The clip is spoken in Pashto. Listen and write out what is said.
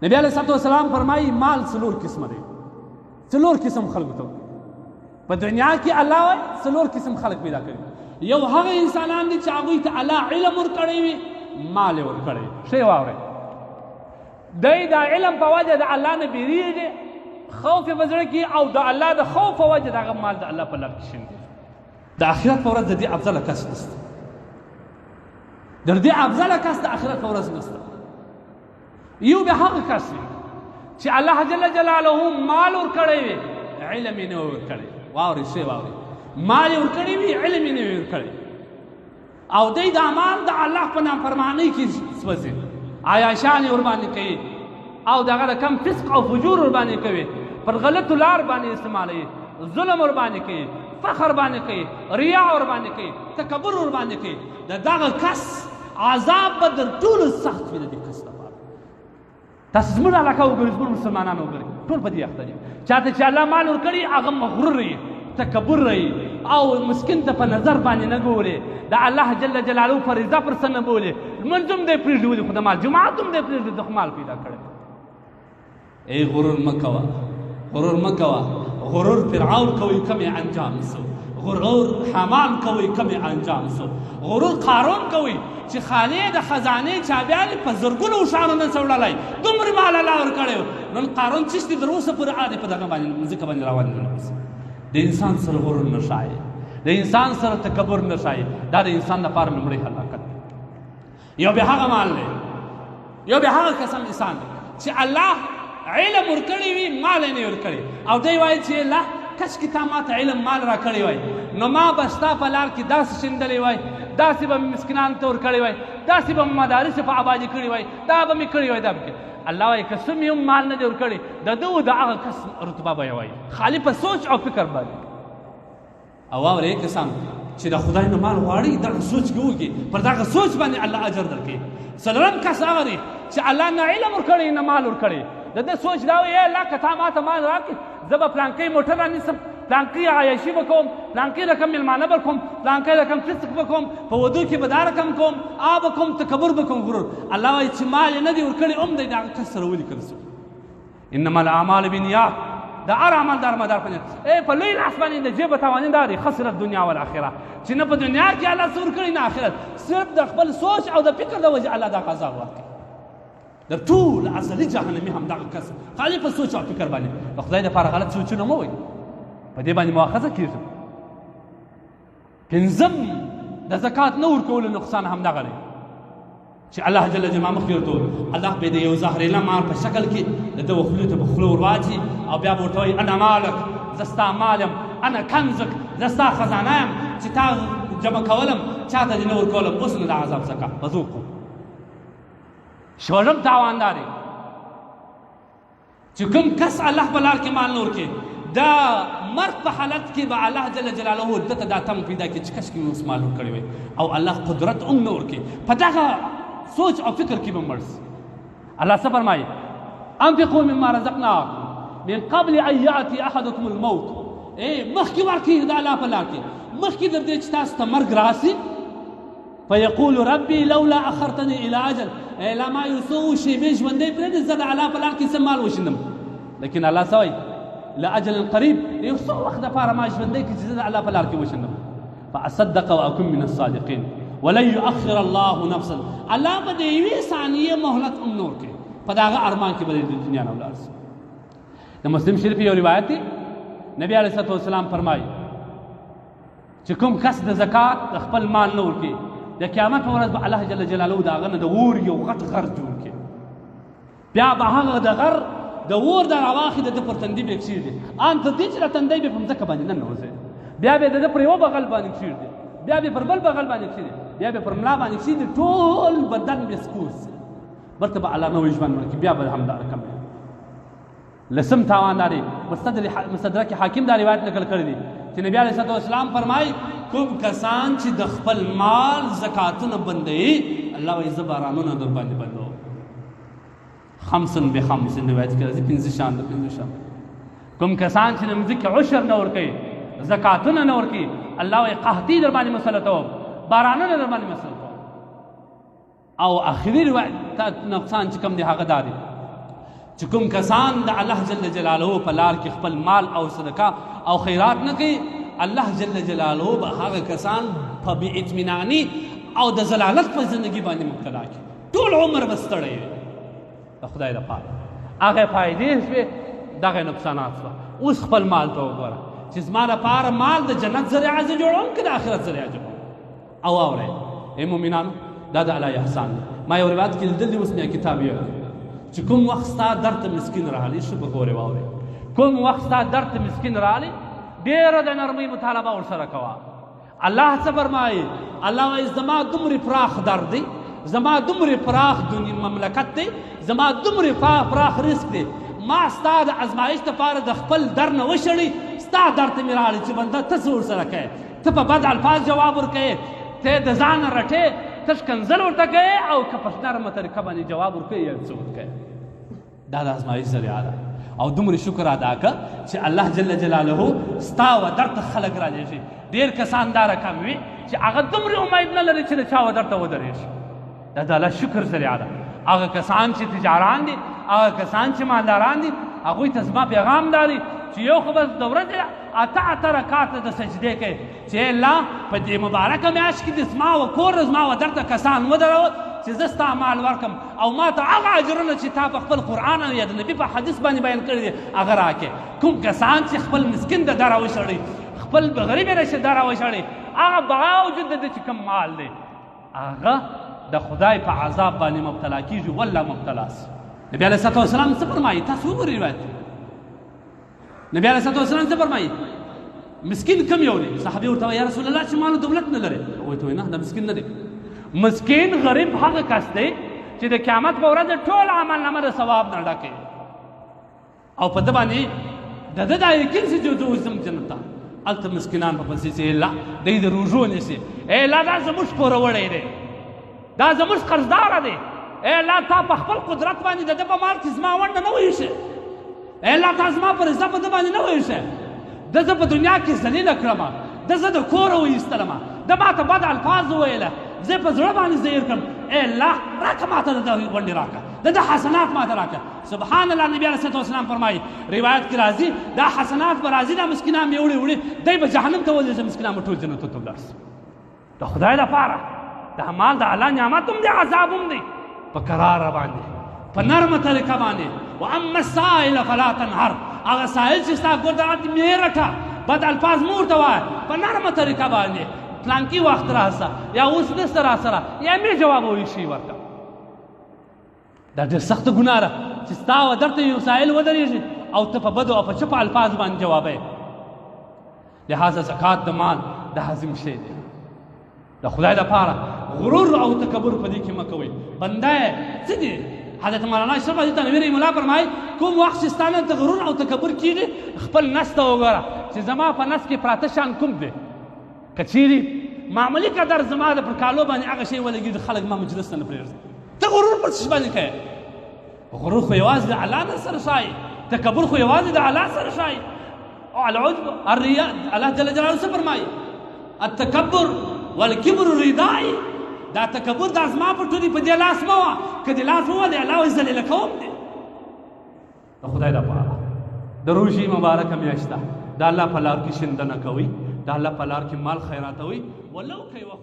نبی علیہ الصلوۃ والسلام فرمایي مال څلور قسمه دی، څلور قسم خلکو ته په دنیا کې الله وایي څلور قسم خلک پیدا کړي. یو هغه انسانان دي چې هغوی ته الله علم ورکړی وي، مال یې ورکړی وي. ښه واورئ، دی د علم په وجه د الله نه بیریږي، خوف یې په زړه کې او د الله د خوف په وجه د هغه مال د الله په لار کې شیندي. د آخرت په ورځ د دې افضله کس نشته، د دې افضله کس د آخرت په ورځ نشته. یو بیا هغه کس وي چې الله جل جلاله مال ورکړی وي، علم یې نه وي ورکړی. واورئ، ښه واورئ، مال یې ورکړی وي، علم یې نه وي ورکړی، او دی دا مال د الله په نافرمانۍ کې سوځي، عیاشان یې ورباندې کوي او د هغه د کم فسق او فجور ورباندې کوي، پر غلطو لار باندې استعمالوي، ظلم ورباندې کوي، فخر باندې کوي، ریا ورباندې کوي، تکبر ورباندې کوي. د دغه کس عذاب به تر ټولو سخت وي د دې کس لپاره. تاسو زموږ علاقه وګورئ، زموږ مسلمانان وګورئ، ټول په دې اخته دي. چاته چې الله مال ورکړي هغه مغرور وي، تکبر وي او مسکین ته په نظر باندې نه ګوري، د الله جل جلاله فریضه پر سر نه بولي، لمونځ هم دی پرېږدي ولې خو د مال، جماعت هم دی پرېږدي د مال پیدا کړی. ای غرور مه کوه، غرور مه کوه. غرور فرعون کوي کم یې انجام سو، غرور حامان کوي کم یې انجام سو، غرور قارون کوي چې خالې د خزانې چابیانې په زرګونو اوښانو نن څه وړلی، دومره مال الله ورکړی و. نن قارون چشتي تر اوسه پورې عادي په دغه باندې مځکه باندې روان دی. د انسان سره غرور نه ښایي، د انسان سره تکبر نه ښایي. دا د انسان لپاره لومړی هلاکت دی. یو بیا هغه مال دی، یو بیا هغه قسم انسان دی چې الله علم ورکړی وي، مال یې نه ورکړی، او دی وایي چې الله کشکې تا ما ته علم مال راکړی وای نو ما به ستا په لار کې داسې شیندلی وای، داسې به مې مسکینانو ته ورکړی وای، داسې به مې مدارس په آبادي کړي وای، دا به مې کړی وای، دا به الله وایي که څه مې هم مال نه دی ورکړی، د ده د هغه کس رتبه به یې وایي، خالي په سوچ او فکر باندې. او واورئ کسان چې د خدای نه مال غواړي دغه سوچ کې وکړي، پر دغه سوچ باندې الله اجر درکوي. څلورم کس هغه دی چې الله نه علم ورکړی نه مال ورکړی، د ده سوچ دا وایي الله که تا ما ته مال راکړې زه به پلانکی موټر رانیسم، پلانکی عیاشي به کوم، پلانکی رقم میلمانه به کوم، پلانکی رقم فسق به کوم، په ودو کې به دا رقم کوم، به کوم، تکبر به کوم، غرور. الله وایي چې مال یې نه دی ورکړی هم دی د هغه کس سره ولیکل شو. انما الاعمال بالنیات، د هر عمل دارمدار په نیت. په لوی لاس باندې د جیبه تاواني دا دی خسرت دنیا والآخره، چې نه په دنیا کې الله څه ورکړي نه آخرت، صرف د خپل سوچ او د فکر د وجې الله دا عذاب ورکړي. د ټول ازلي جهنمي هم دغه کس خالي په سوچ او فکر باندې. د خدای دپاره غلط سوچونه مه وایي، په دې باندې مؤاخذه کېږي. پنځم د زکات نه ورکولو نقصان هم دغه دی چې الله جل جلاله مخکې ورته الله به د یو زهرېله مال په شکل کې د ده خولې ته به خوله ور واچي او بیا به ورته وایي انا مالک، زه ستا مال یم، انا کنزک، زه ستا خزانه یم چې تا جمع کولم چا ته دې نه ورکولم، اوس نو د عذاب زکات وذوقو. شپږم تاوان دا دی چې کوم کس الله په لار کې مال نه ورکوي، دا مرګ په حالت کې به الله جل جلاله ده ته دا تم پیدا کړي چې کشکې مې اوس مال ورکړی وی، او الله قدرت هم نه ورکوي، په دغه سوچ او فکر کې به مړ شي. الله څه فرمایي؟ انفقوا مما رزقناکم من قبل ان یأتي احدکم الموت. مخکې ورکړي د الله په لار کې، مخکې د دې چې تاسو ته مرګ راسي، فیقول ربي لولا اخرتني الى اجل، لا ما یو څو شېبې ژوندی پرېږدې زه د الله په لار کې څه مال وشیندم. لیکن الله څه وایي؟ لاجل قریب، یو څو وخت دپاره ما ژوندی کړي چې زه د الله په لار کې وشیندم. فاصدق واکن من الصادقین ولن یؤخر الله نفسا، الله به د یوې ثانیې مهلت هم نه ورکوي، په د هغه ارمان کې به د دنیا نه ولاړ شي. د مسلم شریف یو روایت دی، نبی علیه الصلوۃ والسلام فرمایي چې کوم کس د زکات د خپل مال نه ورکوي، د قیامت په ورځ به الله جل جلاله د هغه نه د اور یو غټ غر جوړ کړي، بیا به هغه د غر د اور د راواخې د ده پر تندي به یې کښېږدي، ان تر دې چې د تندی به په مځکه باندې ننوځي، بیا به یې د ده پر یوه بغل باندې کښېږدي، بیا به یې پر بل بغل باندې کښېږدي، بیا به یې پر ملا باندې کښېږدي، ټول بدن به سکور شي، برته به الله نوی ژوند ورکړي، بیا به همدا رقم وي. لسم تاوان دا دی، مستدرک حاکم دا روایت نقل کړی دی چې نبی علیه الصلوۃ والسلام فرمایي کوم کسان چې د خپل مال زکاتونه بندوي، الله وایي زه بارانونه در باندې بندوم. خمسن بخمسن روایت کې راځي، پنځه شان د پنځه شان. کوم کسان چې د مځکې عشر نه ورکوي، زکاتونه نه ورکوي، الله وایي قحطي در باندې مسلطوم، بارانونه در باندې مسلطوم. او آخري روایت نقصان چې کوم دی هغه دا دی چې کوم کسان د الله جل جلاله په لار کې خپل مال او صدقه او خیرات نه کوي الله جل جلاله به هغه کسان په بې اطمیناني او د ضلالت په زندګي باندې مبتلا کړي ټول عمر به ستړی وي د خدای لپاره هغه فایدې شوې دغه نقصانات شوه اوس خپل مال ته وګوره چې زما لپاره مال د جنت ذریعه زه جوړوم که د آخرت ذریعه جوړوم او واورئ ای مؤمنانو دا د الله احسان دی ما یو روایت کې لیدلی اوس مې کتاب یې چې کوم وخت ستا درد ته مسکین راغلی ښه به ګورې واورئ کوم وخت ستا درد ته مسکین راغلی ډېره د نرمۍ مطالبه ورسره کوه الله څه فرمایي الله وایي زما دومرې پراخ درد دی زما دومرې پراخ مملکت دی زما دومرې پراخ رزق دی ما ستا د ازمایش دپاره د خپل در نه وشړی ستا در ته مې راغلی چې بنده ته څه ورسره کوې ته په بد الفاظ جواب ورکوې ته د ځانه رټې ته ښکنځل ورته کوې او که په نرمه طریقه باندې جواب ورکوې یا څه ورکوې دا د ازمایش ذریعه ده او دومره شکر ادا که چې الله جل جلاله ستا و در ته خلک رالیږي ډېر کسان دا رقم وي چې هغه دومره امید نه لري چې د چا و در ته ودرېږي دا د الله شکر ذریعه ده هغه کسان چې تجاران دي هغه کسان چې مالداران دي هغوی ته زما پیغام دا دی چې یو خو بس د ورځې اته رکعاته د سجدې کوي چې الله په دې مبارکه میاشت کې د زما و کور زما و درته کسان ودرول چې زه ستا مال ورکم او ما ته هغه اجرونه چې تا په خپل قرآن یا د نبي په حدیث باندې بیان کړي دي هغه راکړې کوم کسان چې خپل مسکین د دره وشړي خپل غریب رشه دره وشړي هغه باوجود د چې کوم مال دی هغه د خدای په عذاب باندې مبتلا کیږي والله مبتلا سي نبی علیه الصلوة والسلام څه فرمایي تاسو وګورئ روایت نبی علیه الصلوة والسلام څه فرمایي مسکین کم یو دی صحابي ورته وایي یا رسول الله چې مال دولت نه لري وایي ته نه دا مسکین نه دی مسکین غریب هغه کس دی چې د قیامت په ورځ ټول عمل نامه د ثواب نه ډکوي او په ده باندې د ده دا یقین شي چې زه وځم جنت ته هلته مسکینان په پسې چې الله دی د روژو نیسي ای الله دا زموږ پوروړی دی دا زموږ قرضداره دی ای الله تا په خپل قدرت باندې د ده په مال کې زما ونډه نه ویښې ای الله تا زما په رضا په ده باندې نه ویښې ده زه په دنیا کې ذلیله کړمه ده زه د کوره وایستلمه ده ما ته بد الفاظ وویله زه په زړه باندې زهیر کړم ای الله راکړه ما ته د ده ونډې راکړه د ده حسنات ما ته راکړه سبحان الله نبي علیه الصلوة والسلام فرمایي روایت کې راځي دا حسنات به راځي دا مسکینان مې وړي دی به جهنم ته ولېږي مسکینان به ټول جنتو ته ولاړ شي د خدای لپاره دا مال د الله نعمت هم دی عذاب هم دی په کراره باندې په نرمه طریقه باندې واما السائل فلا تنهر هغه سائل چې ستا ګور ته مې رټه بد الفاظ مو ورته وایه په نرمه طریقه باندې پلانکي وخت راسه یا اوس نسته راسره یا مې جواب وایي ورته دا ډېر سخته ګناه ده چې ستا و درته یو سائل ودرېږي او ته په بدو او په چپه الفاظ باندې جوابوې لهذا زکات د مال د حازم شی دی د خدای لپاره غرور او تکبر په دې کې مه کوئ بنده څه دي حضرت مولانا اشرف حاجي تنویر رحمه الله فرمایي کوم وخت چې ستا نه ته غرور او تکبر کېږي خپل نس ته وګوره چې زما په نس کې پراته شیان کوم دی که چیرې معمولي قدر زما د پر کالو باندې هغه شی ولګېږي خلک ما مجلس ته نه پرېږدي ته غرور پر څه باندې کوې غرور خو یوازې د الله نه سره ښایي تکبر خو یوازې د الله سره ښایي او العجب الرياء الله جل جلاله څه فرمایي التکبر والکبر ردائی دا تکبر دا زما په ټولي په دې لاس مه وه که دې لاس ووهلې الله وایي ذلیله کوم دی د خدای لپاره د روژې مبارکه میاشت ده د الله په لار کې شندنه کوئ د الله په لار کې مال خیراتوئ ولو که یوه